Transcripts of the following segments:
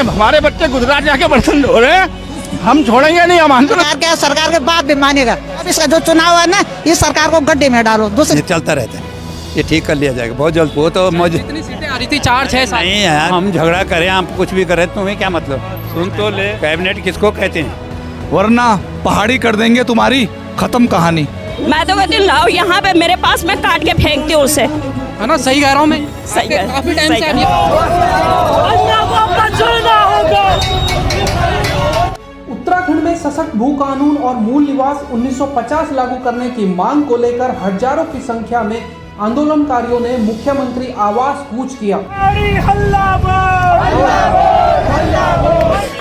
हमारे बच्चे गुजरात जाके बर्तन धो रहे हैं, हम छोड़ेंगे नहीं। हम आंदोलन क्या सरकार के बात भी मानेगा। अब इसका जो चुनाव है ना, इस सरकार को गड्ढे में डालो। दूसरी चलता रहता है, ये ठीक कर लिया जाएगा बहुत जल्द। वो तो कितनी सीटें आ रही थी, 4-6 साल नहीं यार, हम झगड़ा करें, आप कुछ भी करें, तुम्हें क्या मतलब। सुन तो ले, कैबिनेट किसको कहते हैं, वरना पहाड़ी कर देंगे तुम्हारी, खत्म कहानी। मैं तो कहती हूँ लाओ यहाँ पे मेरे पास, मैं काट के फेंकती हूँ उसे। है ना, सही कह रहा हूँ मैं, सही कह काफी टाइम से उत्तराखंड में सशक्त भू कानून और मूल निवास 1950 लागू करने की मांग को लेकर हजारों की संख्या में आंदोलनकारियों ने मुख्यमंत्री आवास कूच किया।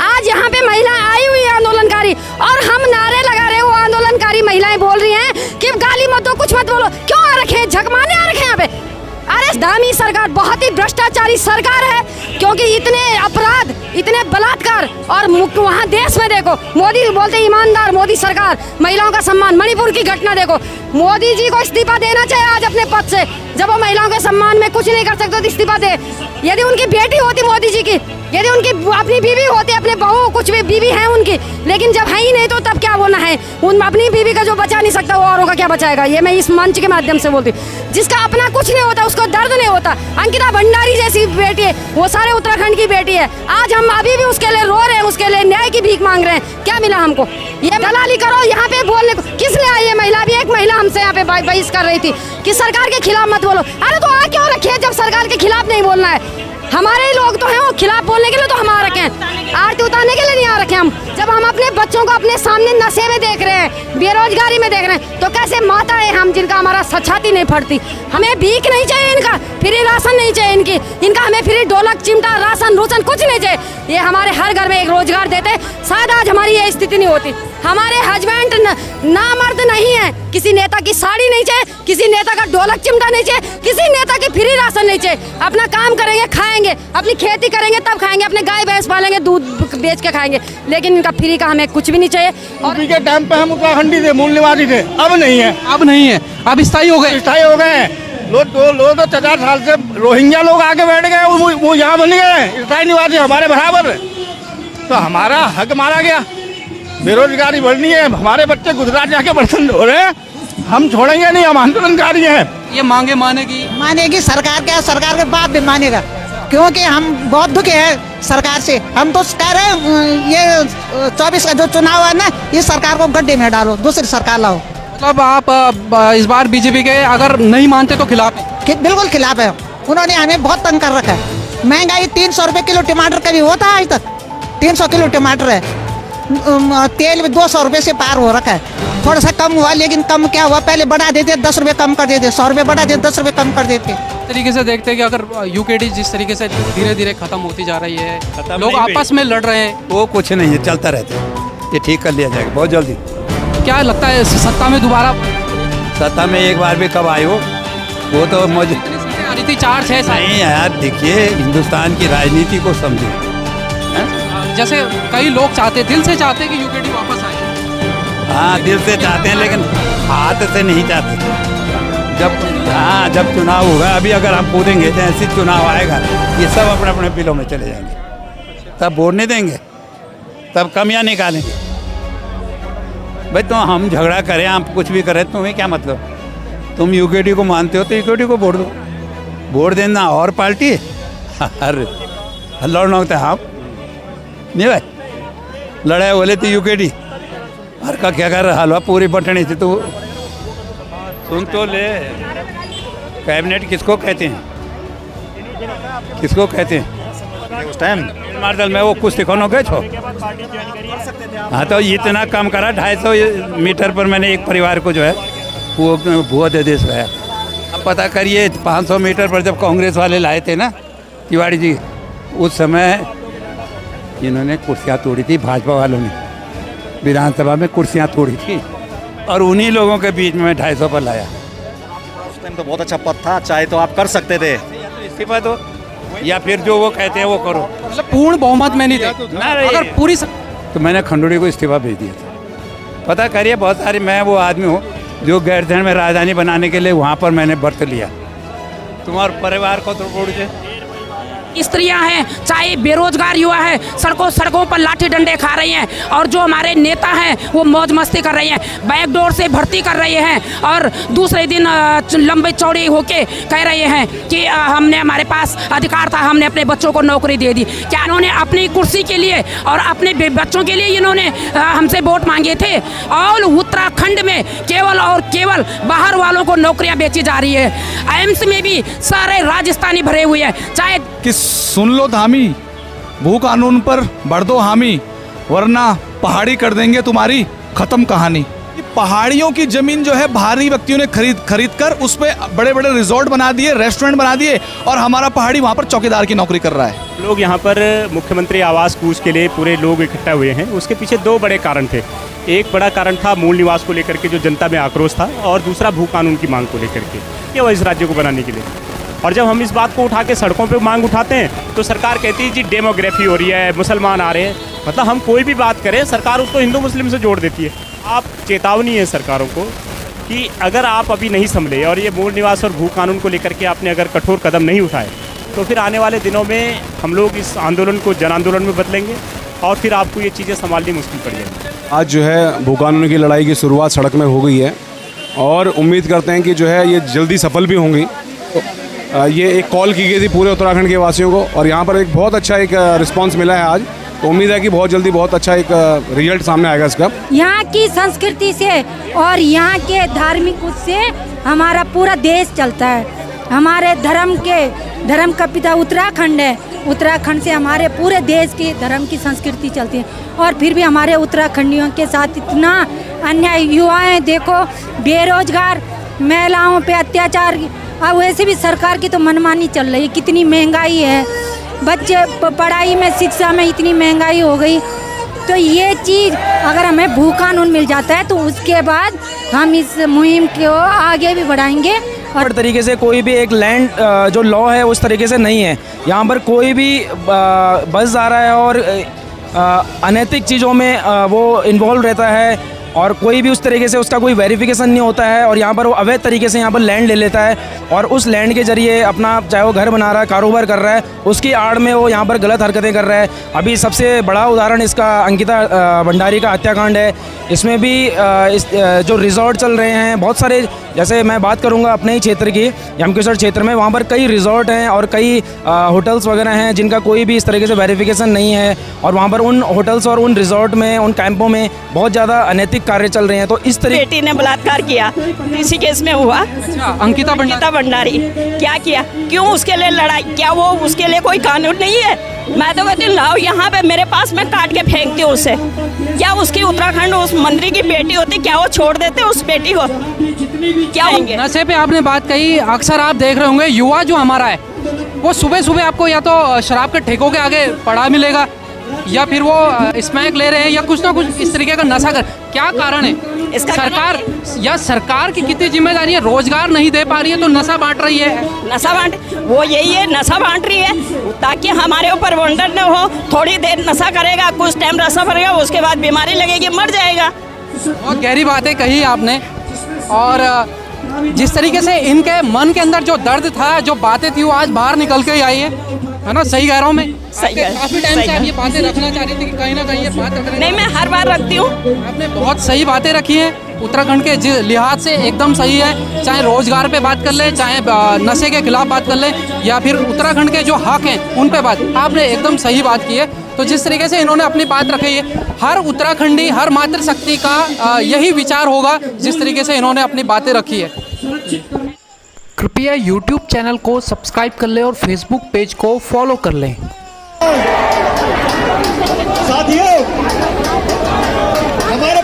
आज यहाँ पे महिला आई हुई है आंदोलनकारी, और हम नारे लगा रहे हैं। वो आंदोलनकारी महिलाएं बोल रही हैं कि गाली मत दो, कुछ मत बोलो, क्यों आ रखे हैं, झक मारने आ रखे हैं यहाँ पे। अरे दामी सरकार, बहुत ही भ्रष्टाचारी सरकार है, क्योंकि इतने अपराध, इतने बलात्कार, और वहाँ देश में देखो, मोदी बोलते ईमानदार मोदी सरकार, महिलाओं का सम्मान। मणिपुर की घटना देखो, मोदी जी को इस्तीफा देना चाहिए आज अपने पद से। जब वो महिलाओं के सम्मान में कुछ नहीं कर सकते तो इस्तीफा दे। यदि उनकी बेटी होती मोदी जी की, यदि उनकी अपनी बीवी होती, अपने बहू, कुछ भी बीवी है उनकी, लेकिन जब है ही नहीं तो तब क्या बोलना है। उन अपनी बीवी का जो बचा नहीं सकता वो औरों का क्या बचाएगा। ये मैं इस मंच के माध्यम से बोलती हूँ। जिसका अपना कुछ नहीं होता उसको दर्द नहीं होता। अंकिता भंडारी जैसी बेटी है, वो सारे उत्तराखंड की बेटी है। आज हम अभी भी उसके लिए रो रहे हैं, उसके लिए न्याय की भीख मांग रहे हैं। क्या मिला हमको? ये दलाली करो यहाँ पे बोलने को। किस लिए आई है महिला? अभी एक महिला हमसे यहाँ पे बहस कर रही थी कि सरकार के खिलाफ मत बोलो। अरे तो आ क्यों रखे जब सरकार के खिलाफ नहीं बोलना है? हमारे ही लोग तो हैं, वो खिलाफ बोलने के लिए तो हम आ रखे हैं, आरती उतारने के लिए नहीं आ रखे हम। जब हम अपने बच्चों को अपने सामने नशे में देख रहे हैं, बेरोजगारी में देख रहे हैं, तो कैसे माता है हम जिनका हमारा छाती नहीं फटती। हमें भीख नहीं चाहिए इनका, फ्री राशन नहीं चाहिए इनका हमें फ्री ढोलक चिमटा राशन रूसन कुछ नहीं चाहिए। ये हमारे हर घर में एक रोजगार देते, शायद आज हमारी ये स्थिति नहीं होती। हमारे हस्बैंड ना मर्द नहीं है, किसी नेता की साड़ी नहीं चाहिए, किसी नेता का ढोलक चिमटा नहीं चाहिए, किसी नेता की फ्री राशन नहीं चाहिए। अपना काम करेंगे खाएंगे, अपनी खेती करेंगे तब खाएंगे, अपने गाय भैंस पालेंगे दूध बेच के खाएंगे, लेकिन इनका फ्री का हमें कुछ भी नहीं चाहिए। और के टाइम पे हम उत्तराखंडी थे, मूल निवासी थे, अब नहीं है। अब नहीं है, अब स्थायी हो गए। स्थायी हो गए। लोग तो 50 साल से रोहिंग्या लोग आके बैठ गए, वो यहाँ बन गए स्थायी निवासी हमारे बराबर। तो हमारा हक मारा गया, बेरोजगारी बढ़नी है, हमारे बच्चे गुजरात जाके बर्तन धो रहे हैं, हम छोड़ेंगे नहीं। हम आंदोलनकारी हैं। ये मांगे मानेगी सरकार। क्या सरकार के बात भी मानेगा, क्योंकि हम बहुत दुखी है सरकार से। हम तो कह रहे हैं ये 24 का जो चुनाव है ना, इस सरकार को गड्ढे में डालो, दूसरी सरकार लाओ। मतलब आप इस बार बीजेपी के अगर नहीं मानते तो खिलाफ है? बिल्कुल खिलाफ है। उन्होंने हमें बहुत तंग कर रखा है। महंगाई 300 रुपये किलो टमाटर कभी होता है आज तक? 300 किलो टमाटर है। तेल भी 200 रुपये से पार हो रखा है। थोड़ा सा कम हुआ, लेकिन कम क्या हुआ, पहले बढ़ा देते 10 रुपये कम कर देते, 100 रुपये बढ़ा देते 10 रुपये कम कर देते। तरीके से देखते हैं कि अगर यूकेडी जिस तरीके से धीरे धीरे खत्म होती जा रही है, लोग आपस में लड़ रहे हैं, वो कुछ नहीं है, चलता रहता है, ये ठीक कर लिया जाएगा बहुत जल्दी। क्या लगता है सत्ता में दोबारा? सत्ता में एक बार भी कब आए वो तो मुझे आ रही थी 4-6 साल। नहीं यार, देखिए हिंदुस्तान की राजनीति को समझे। जैसे कई लोग चाहते, दिल से चाहते कि यूकेडी वापस आए। हाँ, दिल से चाहते हैं, लेकिन हाथ से नहीं चाहते। जब चुनाव होगा, अभी अगर हम कूदेंगे जैसे चुनाव आएगा, ये सब अपने अपने बिलों में चले जाएंगे, तब वोट नहीं देंगे, तब कमियां निकालेंगे। भाई तो हम झगड़ा करें, आप कुछ भी करें, तुम्हें क्या मतलब। तुम यूकेडी को मानते हो तो यूकेडी को वोट दो, वोट देना और पार्टी अरे लड़ना होता है। आप नहीं भाई, लड़ाई बोले तो यूकेडी हर का क्या कर रहा हलवा पूरी बटनी थी। तो सुन तो ले, कैबिनेट किसको कहते हैं, किसको कहते हैं उस टाइम मार्दल में वो कुछ दिखानो गए छो। हाँ, तो इतना कम करा, 250 मीटर पर मैंने एक परिवार को जो है वो भुआ दे दे है। अब पता करिए 500 मीटर पर जब कांग्रेस वाले लाए थे ना तिवारी जी, उस समय इन्होंने कुर्सियाँ तोड़ी थी, भाजपा वालों ने विधानसभा में कुर्सियाँ तोड़ी थी, और उन्हीं लोगों के बीच में 250 पर लाया। उस टाइम तो बहुत अच्छा पद था, चाहे तो आप कर सकते थे। इस्तीफा दो या फिर जो वो कहते हैं वो करो। मतलब पूर्ण बहुमत में नहीं थे ना, अगर पूरी तो मैंने खंडूड़ी को इस्तीफा भेज दिया था। पता करिए, बहुत सारी, मैं वो आदमी हूँ जो गैरसैंण में राजधानी बनाने के लिए वहाँ पर मैंने व्रत लिया। तुम्हारे परिवार को तो छोड़ के स्त्रियां हैं, चाहे बेरोजगार युवा है, सड़कों पर लाठी डंडे खा रही हैं, और जो हमारे नेता हैं वो मौज मस्ती कर रहे हैं, बैकडोर से भर्ती कर रहे हैं, और दूसरे दिन लंबे चौड़े होके कह रहे हैं कि हमने, हमारे पास अधिकार था, हमने अपने बच्चों को नौकरी दे दी। क्या इन्होंने अपनी कुर्सी के लिए और अपने बच्चों के लिए इन्होंने हमसे वोट मांगे थे? और उत्तराखंड में केवल और केवल बाहर वालों को नौकरियां बेची जा रही है। एम्स में भी सारे राजस्थानी भरे हुए हैं। चाहे कि सुन लो धामी, भू कानून पर बढ़ दो हामी, वरना पहाड़ी कर देंगे तुम्हारी खत्म कहानी। पहाड़ियों की जमीन जो है भारी व्यक्तियों ने खरीद कर उस पे बड़े बड़े रिजॉर्ट बना दिए, रेस्टोरेंट बना दिए, और हमारा पहाड़ी वहाँ पर चौकीदार की नौकरी कर रहा है। लोग यहाँ पर मुख्यमंत्री आवास कूच के लिए पूरे लोग इकट्ठा हुए हैं। उसके पीछे दो बड़े कारण थे। एक बड़ा कारण था मूल निवास को लेकर के जो जनता में आक्रोश था, और दूसरा भू कानून की मांग को लेकर के, केवल इस राज्य को बनाने के लिए। और जब हम इस बात को उठा के सड़कों पे मांग उठाते हैं तो सरकार कहती है जी डेमोग्राफी हो रही है, मुसलमान आ रहे हैं। मतलब हम कोई भी बात करें, सरकार उसको हिंदू मुस्लिम से जोड़ देती है। आप चेतावनी है सरकारों को कि अगर आप अभी नहीं संभले और ये मूल निवास और भू कानून को लेकर के आपने अगर कठोर कदम नहीं उठाए, तो फिर आने वाले दिनों में हम लोग इस आंदोलन को जन आंदोलन में बदलेंगे, और फिर आपको ये चीज़ें संभालनी मुश्किल पड़ जाएगी। आज जो है भू कानून की लड़ाई की शुरुआत सड़क में हो गई है, और उम्मीद करते हैं कि जो है ये जल्दी सफल भी होंगी। ये एक कॉल की गई थी पूरे उत्तराखंड के वासियों को, और यहाँ पर एक बहुत अच्छा एक रिस्पांस मिला है आज। तो उम्मीद है कि बहुत जल्दी बहुत अच्छा एक रिजल्ट सामने आएगा इसका। यहाँ की संस्कृति से और यहाँ के धार्मिक उससे हमारा पूरा देश चलता है। हमारे धर्म का पिता उत्तराखंड है। उत्तराखंड से हमारे पूरे देश की धर्म की संस्कृति चलती है, और फिर भी हमारे उत्तराखंडियों के साथ इतना अन्याय। युवाएं देखो बेरोजगार, महिलाओं पे अत्याचार, अब वैसे भी सरकार की तो मनमानी चल रही है। कितनी महंगाई है, बच्चे पढ़ाई में, शिक्षा में इतनी महंगाई हो गई। तो ये चीज़ अगर हमें भू कानून मिल जाता है तो उसके बाद हम इस मुहिम को आगे भी बढ़ाएंगे। और तरीके से कोई भी एक लैंड जो लॉ है उस तरीके से नहीं है। यहाँ पर कोई भी बस जा रहा है और अनैतिक चीज़ों में वो इन्वॉल्व रहता है, और कोई भी उस तरीके से उसका कोई वेरिफिकेशन नहीं होता है, और यहाँ पर वो अवैध तरीके से यहाँ पर लैंड ले लेता है, और उस लैंड के जरिए अपना चाहे वो घर बना रहा है, कारोबार कर रहा है, उसकी आड़ में वो यहाँ पर गलत हरकतें कर रहा है। अभी सबसे बड़ा उदाहरण इसका अंकिता भंडारी का हत्याकांड है। इसमें भी जो रिजॉर्ट चल रहे हैं बहुत सारे, जैसे मैं बात करूँगा अपने ही क्षेत्र की, यमकेश्वर क्षेत्र में, वहाँ पर कई रिजॉर्ट हैं और कई होटल्स वगैरह हैं जिनका कोई भी इस तरीके से वेरिफिकेशन नहीं है, और वहाँ पर उन होटल्स और उन रिजॉर्ट में, उन कैंपों में बहुत ज़्यादा अनैतिक कार्य चल रहे हैं। तो इस तरीके बेटी ने बलात्कार किया, इसी केस में हुआ। अंकिता भंडारी क्या किया, क्यों उसके लिए लड़ाई, क्या वो उसके लिए कोई कानून नहीं है? मैं तो कहती हूँ लाओ यहाँ पे मेरे पास, मैं काट के फेंकती हूँ उसे। क्या उसकी उत्तराखंड उस मंत्री की बेटी होती, क्या वो छोड़ देते उस बेटी को? क्या होंगे? नशे पे आपने बात कही, अक्सर आप देख रहे होंगे युवा जो हमारा है वो सुबह सुबह आपको या तो शराब के ठेकों के आगे पड़ा मिलेगा, या फिर वो स्मैक ले रहे हैं, या कुछ ना कुछ इस तरीके का नशा कर। क्या कारण है? इसका सरकार की कितनी जिम्मेदारी है? रोजगार नहीं दे पा रही है तो नशा बांट रही है। नशा बांट, वो यही है, नशा बांट रही है ताकि हमारे ऊपर वंडर न हो। थोड़ी देर नशा करेगा, कुछ टाइम नशा करेगा, उसके बाद बीमारी लगेगी, मर जाएगा। बहुत गहरी बातें कही आपने, और जिस तरीके से इनके मन के अंदर जो दर्द था, जो बातें थी, वो आज बाहर निकल के ही आई है ना? सही कह रहा हूँ मैं? सही है। काफी टाइम से आप ये बातें रखना चाह रही थी कि कहीं ना कहीं ये बात रखना। नहीं, मैं हर बार रखती हूँ। आपने बहुत सही बातें रखी हैं, उत्तराखंड के लिहाज से एकदम सही है। चाहे रोजगार पे बात कर ले, चाहे नशे के खिलाफ बात कर ले, या फिर उत्तराखंड के जो हक हैं उन पे बात, आपने एकदम सही बात की है। तो जिस तरीके से इन्होंने अपनी बात रखी है, हर उत्तराखंडी, हर मातृशक्ति का यही विचार होगा जिस तरीके से इन्होंने अपनी बातें रखी है। कृपया YouTube चैनल को सब्सक्राइब कर लें और Facebook पेज को फॉलो कर लें। साथियों, हमारे